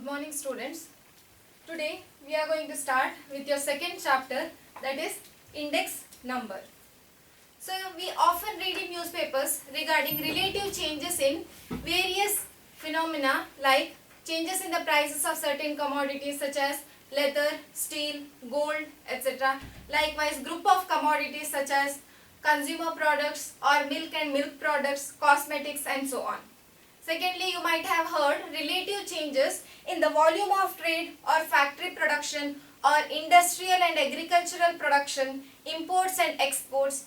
Good morning, students. Today we are going to start with your second chapter, that is index number. So we often read in newspapers regarding relative changes in various phenomena like changes in the prices of certain commodities such as leather, steel, gold, etc. Likewise, group of commodities such as consumer products or milk and milk products, cosmetics and so on. Secondly, you might have heard relative changes in the volume of trade or factory production or industrial and agricultural production, imports and exports,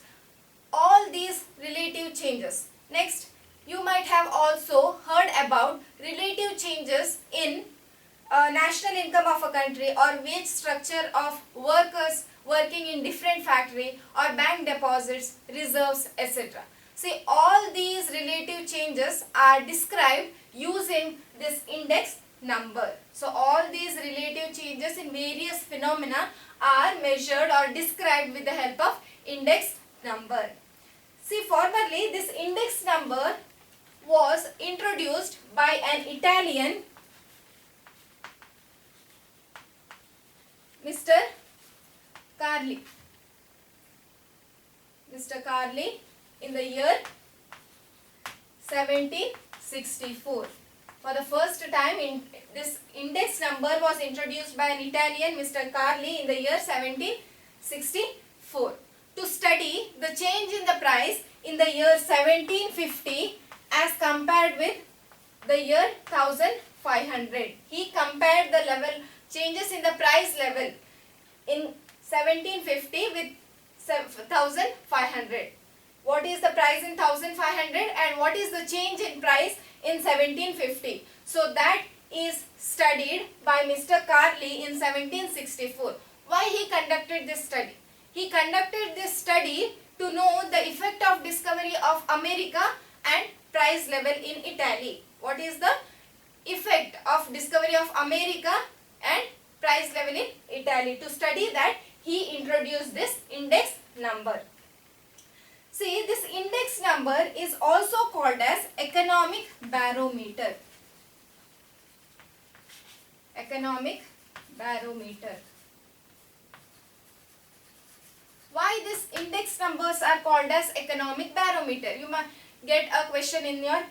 all these relative changes. Next, you might have also heard about relative changes in national income of a country or wage structure of workers working in different factory or bank deposits, reserves, etc. See, all these relative changes are described using this index number. So, all these relative changes in various phenomena are measured or described with the help of index number. See, formerly this index number was introduced by an Italian, Mr. Carli. Mr. Carli in the year 1764. For the first time, this index number was introduced by an Italian, Mr. Carli, in the year 1764 to study the change in the price in the year 1750 as compared with the year 1500. He compared the level changes in the price level in 1750 with 1500. What is the price in 1500 and what is the change in price in 1750? So that is studied by Mr. Carli in 1764. Why he conducted this study? He conducted this study to know the effect of discovery of America and price level in Italy. What is the effect of discovery of America and price level in Italy? To study that, he introduced this index number. See, this index number is also called as economic barometer. Economic barometer. Why these index numbers are called as economic barometer? You might get a question in your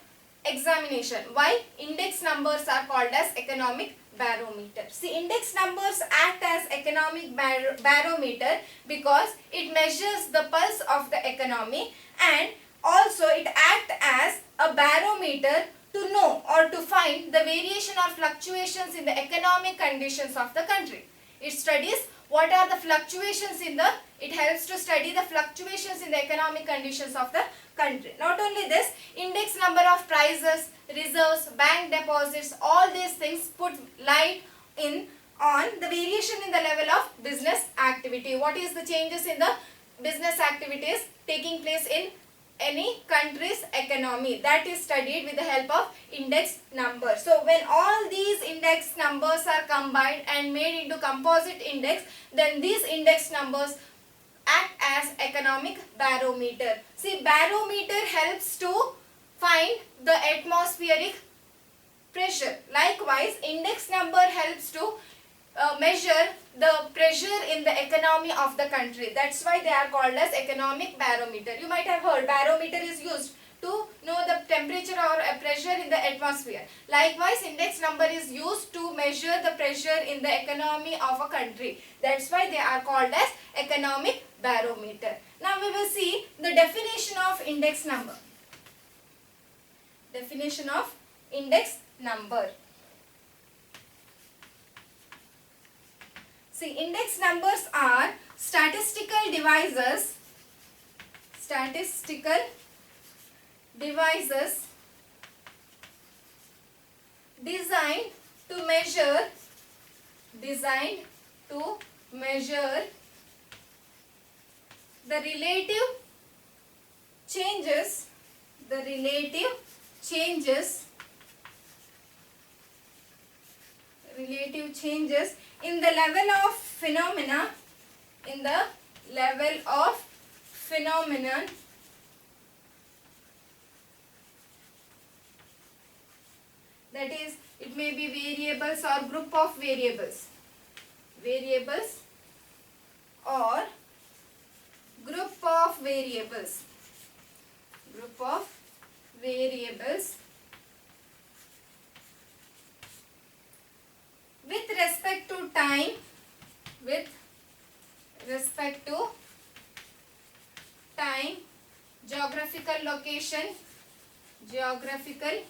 examination. Why index numbers are called as economic barometer? See, index numbers act as economic barometer because it measures the pulse of the economy and also it acts as a barometer to know or to find the variation or fluctuations in the economic conditions of the country. It studies what are the fluctuations in the, it helps to study the fluctuations in the economic conditions of the country. Not only this, index number of prices, reserves, bank deposits, all these things put light on the variation in the level of business activity. What is the changes in the business activities taking place in any country's economy? That is studied with the help of index number. So when all these index numbers are combined and made into composite index, then these index numbers act as economic barometer. See, barometer helps to find the atmospheric pressure. Likewise, index number helps to measure the pressure in the economy of the country. That's why they are called as economic barometer. You might have heard barometer is used to know the temperature or pressure in the atmosphere. Likewise, index number is used to measure the pressure in the economy of a country. That's why they are called as economic barometer. Now we will see the definition of index number. Definition of index number. See, index numbers are statistical devices designed to measure the relative changes in the level of phenomena that is It may be variables or group of variables. Variables or group of variables. Group of variables with respect to time, with respect to time, geographical location, geographical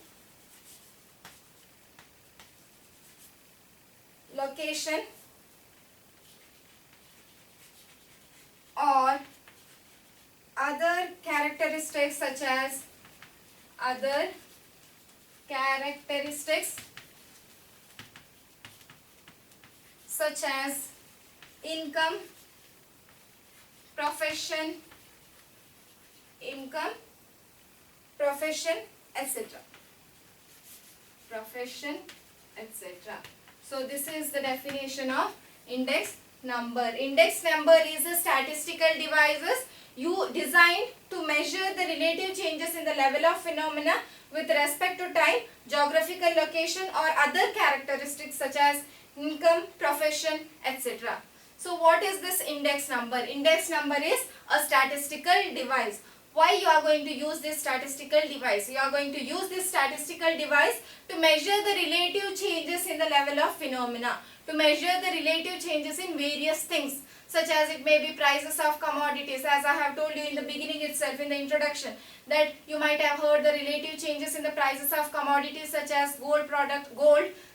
location or other characteristics such as other characteristics such as income, profession, etc. Profession, etc. So this is the definition of index number. Index number is a statistical devices you designed to measure the relative changes in the level of phenomena with respect to time, geographical location or other characteristics such as income, profession, etc. So what is this index number? Index number is a statistical device. Why you are going to use this statistical device? You are going to use this statistical device to measure the relative changes in the level of phenomena, to measure the relative changes in various things, such as it may be prices of commodities, as I have told you in the beginning itself in the introduction, that you might have heard the relative changes in the prices of commodities such as gold,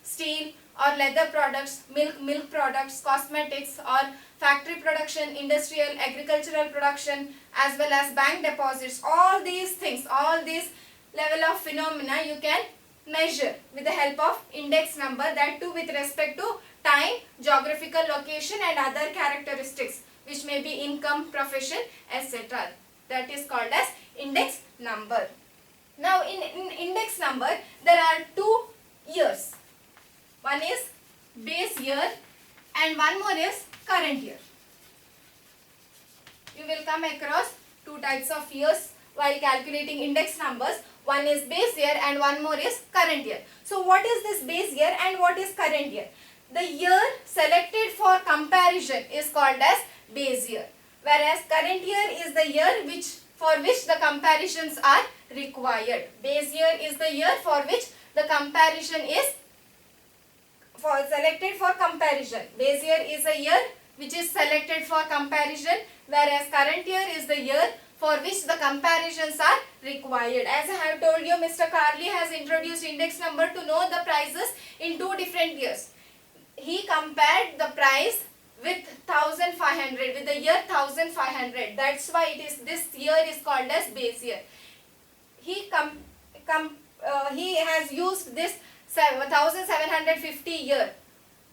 steel or leather products, milk products, cosmetics or factory production, industrial, agricultural production, as well as bank deposits. All these things, all these level of phenomena you can measure with the help of index number, that too with respect to time, geographical location and other characteristics which may be income, profession, etc. That is called as index number. Now in index number there are two years. One is base year and one more is current year. You will come across two types of years while calculating index numbers. One is base year and one more is current year. So what is this base year and what is current year? The year selected for comparison is called as base year, whereas current year is the year for which the comparisons are required. Base year is the year for which the comparison is selected for comparison. Base year is a year which is selected for comparison, whereas current year is the year for which the comparisons are required. As I have told you, Mr. Carley has introduced index number to know the prices in two different years. He compared the price with 1500, with the year 1500. That's why this year is called as base year. He has used this 1750 year,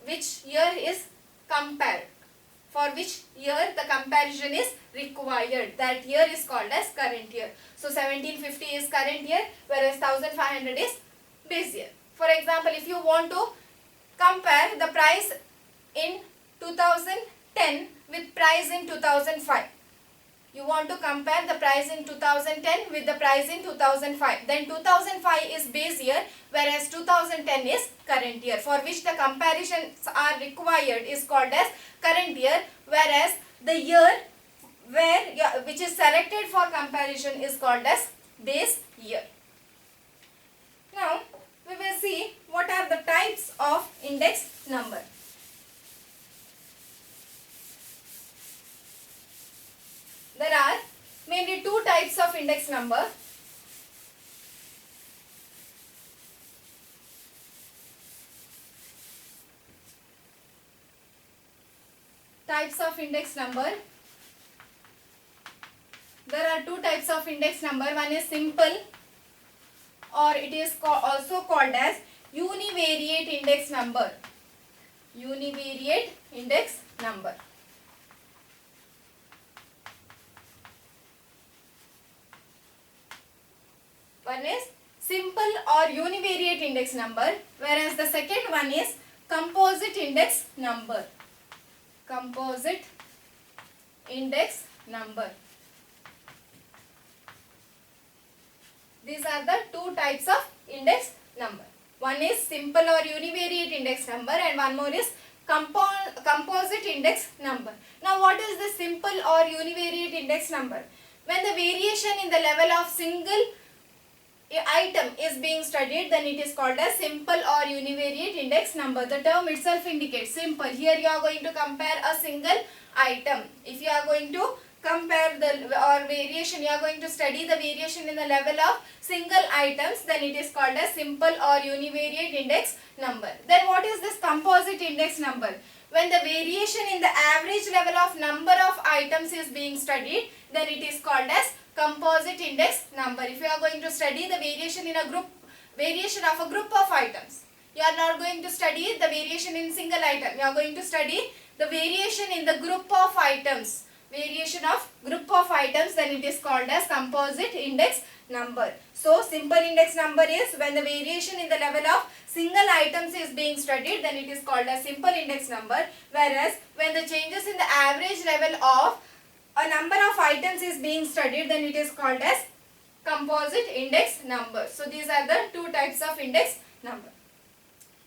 which year is compared, for which year the comparison is required. That year is called as current year. So 1750 is current year, whereas 1500 is base year. For example, if you want to compare the price in 2010 with price in 2005. You want to compare the price in 2010 with the price in 2005. Then 2005 is base year, whereas 2010 is current year, for which the comparisons are required is called as current year, whereas the year which is selected for comparison is called as base year. Now we will see what are the types of index number. There are mainly two types of index number. Types of index number. There are two types of index number. One is simple, or it is also called as univariate index number. Univariate index number. One is simple or univariate index number, whereas the second one is composite index number. Composite index number. These are the two types of index number. One is simple or univariate index number and one more is composite index number. Now what is the simple or univariate index number? When the variation in the level of single item is being studied, then it is called as simple or univariate index number. The term itself indicates simple. Here you are going to compare a single item. If you are going to compare the or variation, you are going to study the variation in the level of single items, then it is called as simple or univariate index number. Then what is this composite index number? When the variation in the average level of number of items is being studied, then it is called as composite index number. If you are going to study the variation in a group, variation of a group of items, you are not going to study the variation in single item. You are going to study the variation in the group of items. Variation of group of items, then it is called as composite index number. So simple index number is when the variation in the level of single items is being studied, then it is called as simple index number. Whereas when the changes in the average level of a number of items is being studied, then it is called as composite index number. So these are the two types of index number.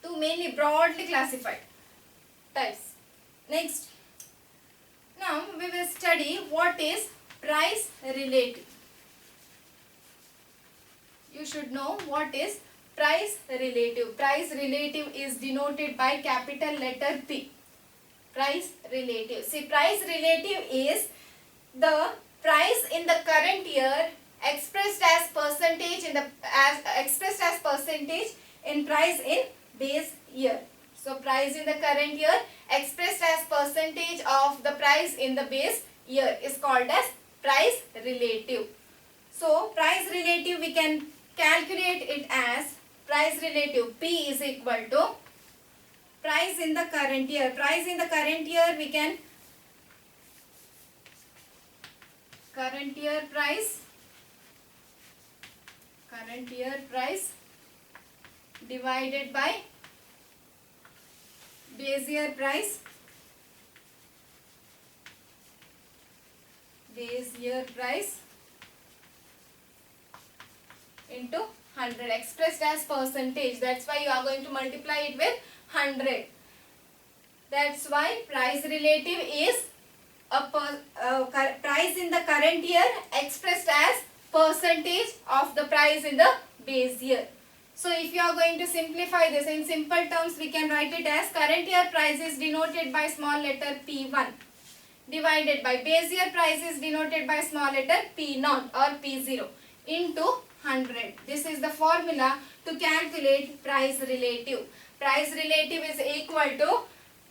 Two mainly broadly classified types. Next. Now we will study what is price relative. You should know what is price relative. Price relative is denoted by capital letter P. Price relative. See, price relative is the price in the current year expressed as percentage in price in base year. So price in the current year expressed as percentage of the price in the base year is called as price relative. So price relative, we can calculate it as price relative P is equal to price in the current year. Price in the current year, we can current year price divided by base year price into 100 expressed as percentage. That's why you are going to multiply it with 100. That's why price relative is a price in the current year expressed as percentage of the price in the base year. So if you are going to simplify this in simple terms, we can write it as current year price is denoted by small letter P1 divided by base year price is denoted by small letter P0 or P0 into 100. This is the formula to calculate price relative. Price relative is equal to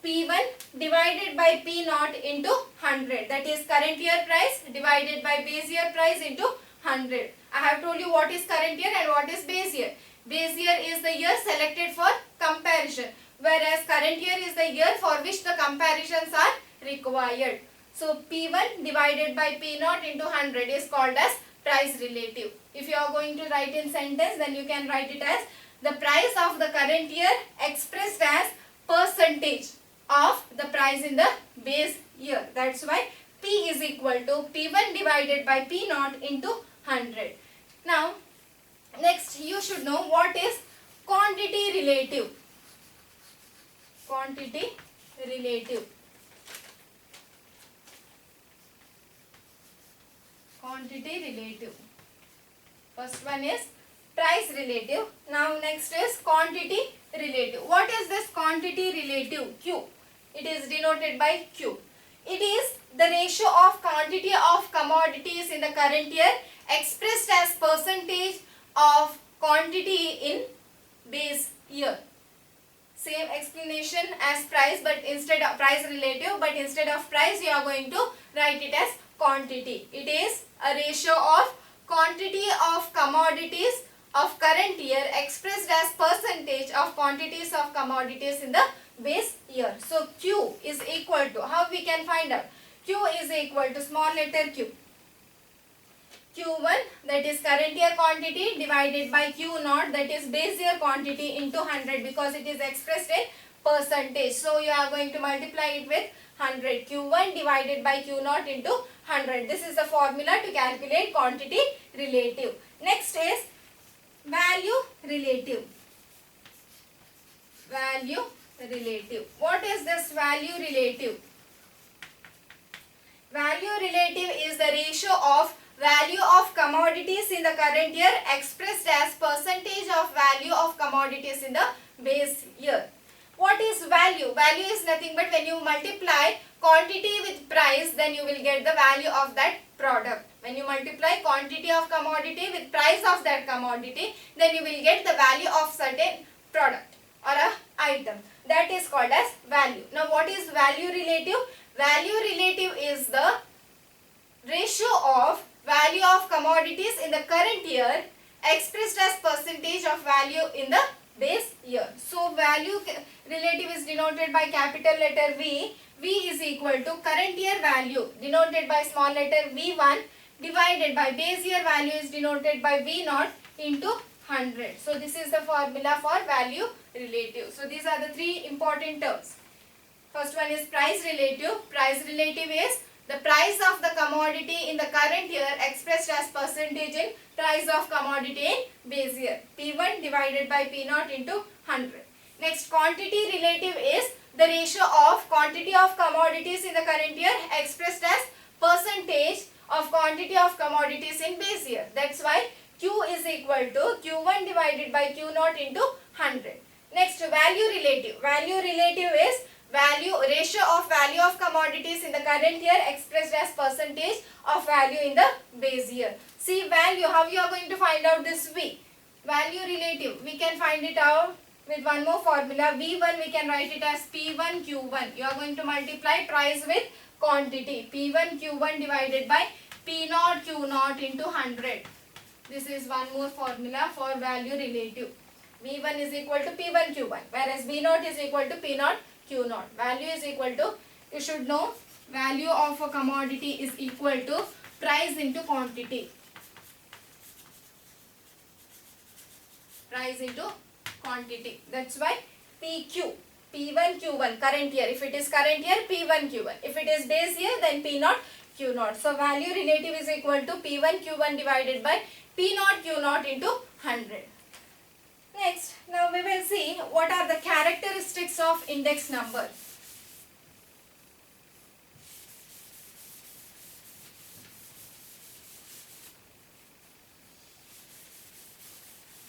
P1 divided by P0 into 100. That is current year price divided by base year price into 100. I have told you what is current year and what is base year. Base year is the year selected for comparison, whereas current year is the year for which the comparisons are required. So P1 divided by P0 into 100 is called as price relative. If you are going to write in sentence, then you can write it as the price of the current year expressed as percentage of the price in the base year. That's why P is equal to P1 divided by P0 into 100. Now next you should know what is quantity relative. Quantity relative. Quantity relative. First one is price relative. Now next is quantity relative. What is this quantity relative? Q. It is denoted by Q. It is the ratio of quantity of commodities in the current year expressed as percentage of quantity in base year. Same explanation as price, but instead of price relative, but instead of price you are going to write it as quantity. It is a ratio of quantity of commodities of current year expressed as percentage of quantities of commodities in the base year. So Q is equal to, how we can find out? Q is equal to small letter q. Q1, that is current year quantity, divided by Q0, that is base year quantity, into 100, because it is expressed in percentage. So you are going to multiply it with 100. Q1 divided by Q0 into 100. This is the formula to calculate quantity relative. Next is value relative. Value relative. What is this value relative? Value relative is the ratio of value of commodities in the current year expressed as percentage of value of commodities in the base year. What is value? Value is nothing but when you multiply quantity with price, then you will get the value of that product. When you multiply quantity of commodity with price of that commodity, then you will get the value of certain product or a item. That is called as value. Now what is value relative? Value relative is the ratio of value of commodities in the current year expressed as percentage of value in the base year. So value relative is denoted by capital letter V. V is equal to current year value denoted by small letter V1 divided by base year value is denoted by V0 into 100. So this is the formula for value relative. So these are the three important terms. First one is price relative. Price relative is the price of the commodity in the current year expressed as percentage in price of commodity in base year. P1 divided by P0 into 100. Next, quantity relative is the ratio of quantity of commodities in the current year expressed as percentage of quantity of commodities in base year. That's why Q is equal to Q1 divided by Q0 into 100. Next, value relative. Value relative is ratio of value of commodities in the current year expressed as percentage of value in the base year. See value, how you are going to find out this V? Value relative, we can find it out with one more formula. V1 we can write it as P1 Q1. You are going to multiply price with quantity. P1 Q1 divided by P0 Q0 into 100. This is one more formula for value relative. V1 is equal to P1 Q1 whereas V0 is equal to P0 Q0. Value is equal to, you should know, value of a commodity is equal to price into quantity. Price into quantity. That's why PQ, P1 Q1, current year. If it is current year, P1 Q1. If it is base year, then P0 Q0. So value relative is equal to P1 Q1 divided by P0 Q0 into 100. Next, now we will see what are the characteristics of index number.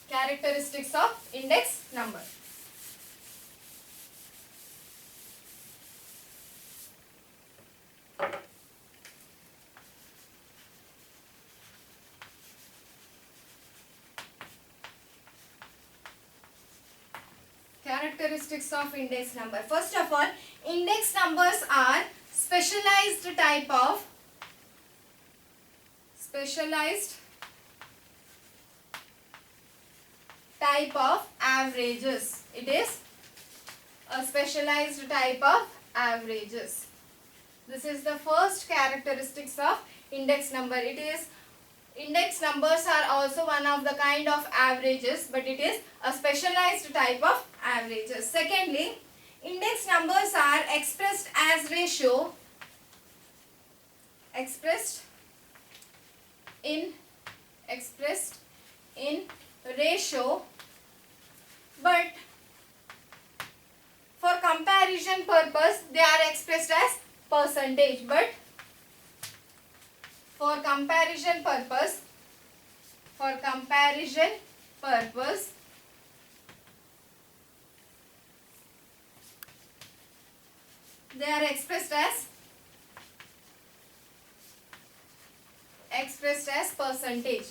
Characteristics of index number. Characteristics of index number. First of all, index numbers are specialized type of averages. It is a specialized type of averages. This is the first characteristics of index number. It is index numbers are also one of the kind of averages, but it is a specialized type of averages. Secondly, index numbers are expressed as ratio, expressed in ratio, but for comparison purpose they are expressed as percentage. But for comparison purpose they are expressed as percentage.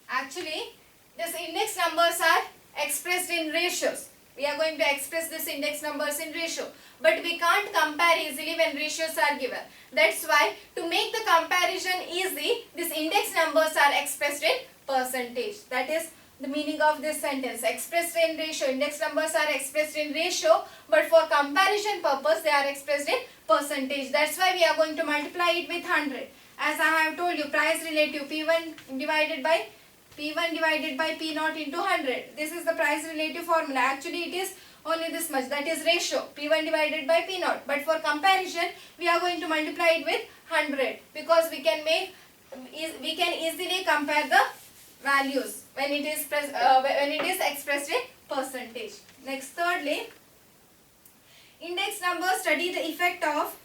Actually, these index numbers are expressed in ratios. We are going to express this index numbers in ratio, but we can't compare easily when ratios are given. That's why to make the comparison easy, these index numbers are expressed in percentage. That is the meaning of this sentence. Expressed in ratio, index numbers are expressed in ratio, but for comparison purpose they are expressed in percentage. That's why we are going to multiply it with 100. As I have told you, price relative P1 divided by P0 into 100. This is the price relative formula. Actually it is only this much, that is ratio P1 divided by P0. But for comparison we are going to multiply it with 100 because we can make we can easily compare the values when it is expressed in percentage. Next, thirdly, index number studies the effect of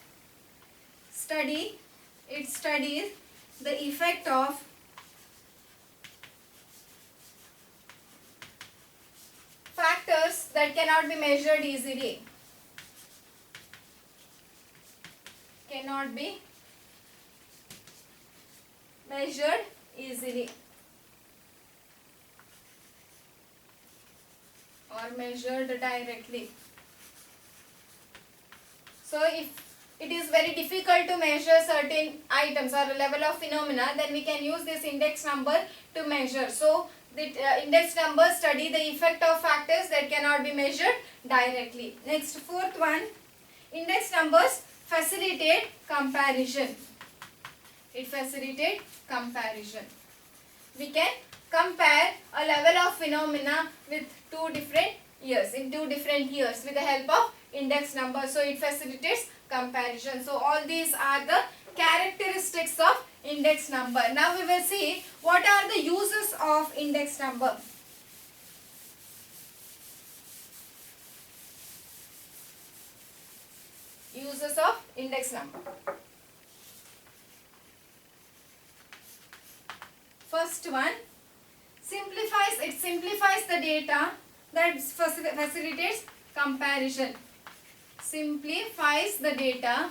factors that cannot be measured easily. Cannot be measured easily or measured directly. So if it is very difficult to measure certain items or a level of phenomena, then we can use this index number to measure. So the index numbers study the effect of factors that cannot be measured directly. Next, fourth one, index numbers facilitate comparison. It facilitates comparison. We can compare a level of phenomena with two different years with the help of index number. So it facilitates comparison. So all these are the characteristics of index number. Now we will see what are the uses of index number. Uses of index number. First one, simplifies the data, that facilitates comparison. Simplifies the data,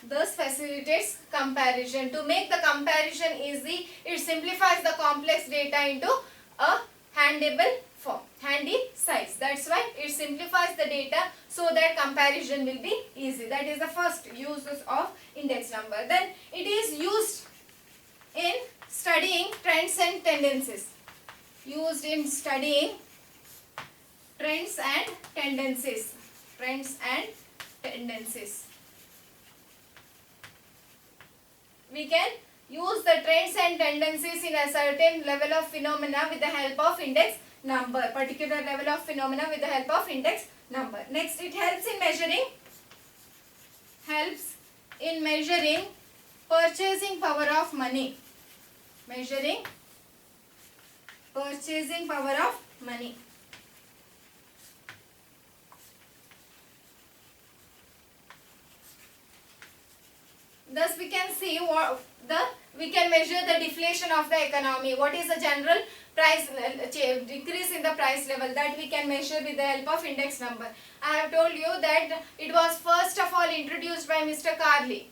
thus facilitates comparison. To make the comparison easy, it simplifies the complex data into a handable form, handy size. That's why it simplifies the data so that comparison will be easy. That is the first uses of index number. Then it is used in studying trends and tendencies. Used in studying trends and tendencies. Trends and tendencies. We can use the trends and tendencies in a certain level of phenomena with the help of index number. Particular level of phenomena with the help of index number. Next, it helps in measuring purchasing power of money. Measuring purchasing power of money. Thus we can see we can measure the deflation of the economy. What is the general price decrease in the price level, that we can measure with the help of index number. I have told you that it was first of all introduced by Mr. Carley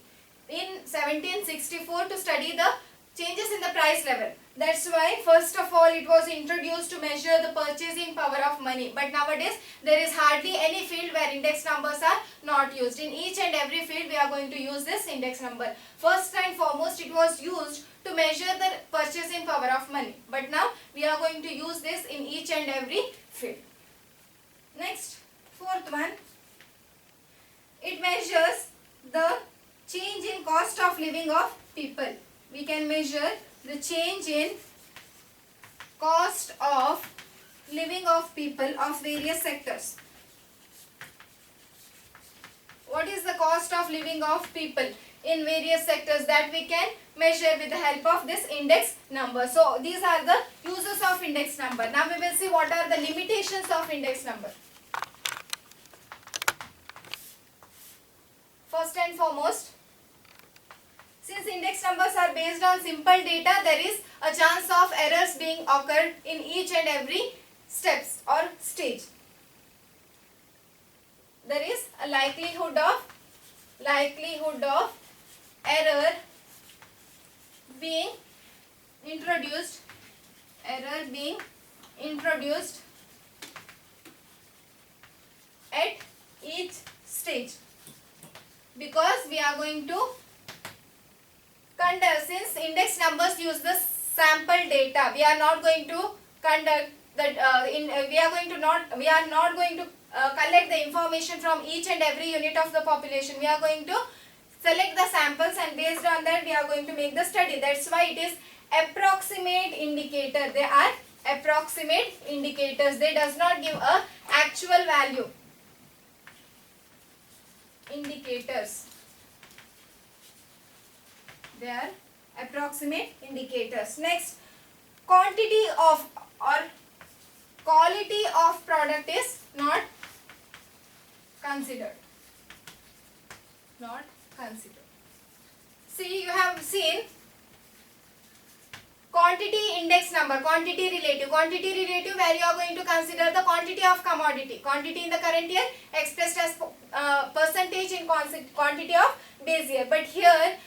in 1764 to study the changes in the price level. That's why first of all it was introduced to measure the purchasing power of money. But nowadays there is hardly any field where index numbers are not used. In each and every field we are going to use this index number. First and foremost it was used to measure the purchasing power of money. But now we are going to use this in each and every field. Next, fourth one. It measures the change in cost of living of people. We can measure the change in cost of living of people of various sectors. What is the cost of living of people in various sectors, that we can measure with the help of this index number. So these are the uses of index number. Now we will see what are the limitations of index number. First and foremost, since index numbers are based on simple data, there is a chance of errors being occurred in each and every steps or stage. There is a likelihood of error being introduced at each stage, because we are going to conduct, since index numbers use the sample data, we are not going to conduct that we are not going to collect the information from each and every unit of the population. We are going to select the samples, and based on that we are going to make the study. That's why it is approximate indicator. They are approximate indicators. They does not give a actual value. Indicators. They are approximate indicators. Next, quantity of or quality of product is not considered. Not considered. See, you have seen quantity index number, quantity relative where you are going to consider the quantity of commodity, quantity in the current year expressed as percentage in quantity of base year. But here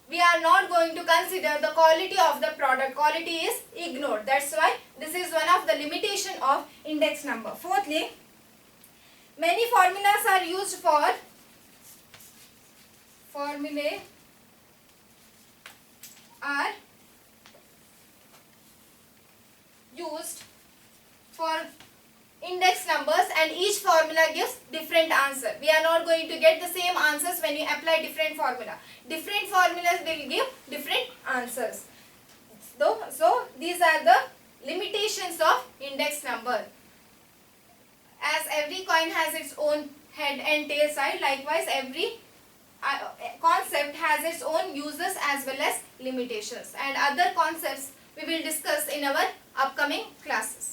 we are not going to consider the quality of the product. Quality is ignored. That's why this is one of the limitation of index number. Fourthly, many formulas are used for formulae are used for index numbers, and each formula gives different answer. We are not going to get the same answers when you apply different formula. Different formulas will give different answers. So these are the limitations of index number. As every coin has its own head and tail side, likewise every concept has its own uses as well as limitations, and other concepts we will discuss in our upcoming classes.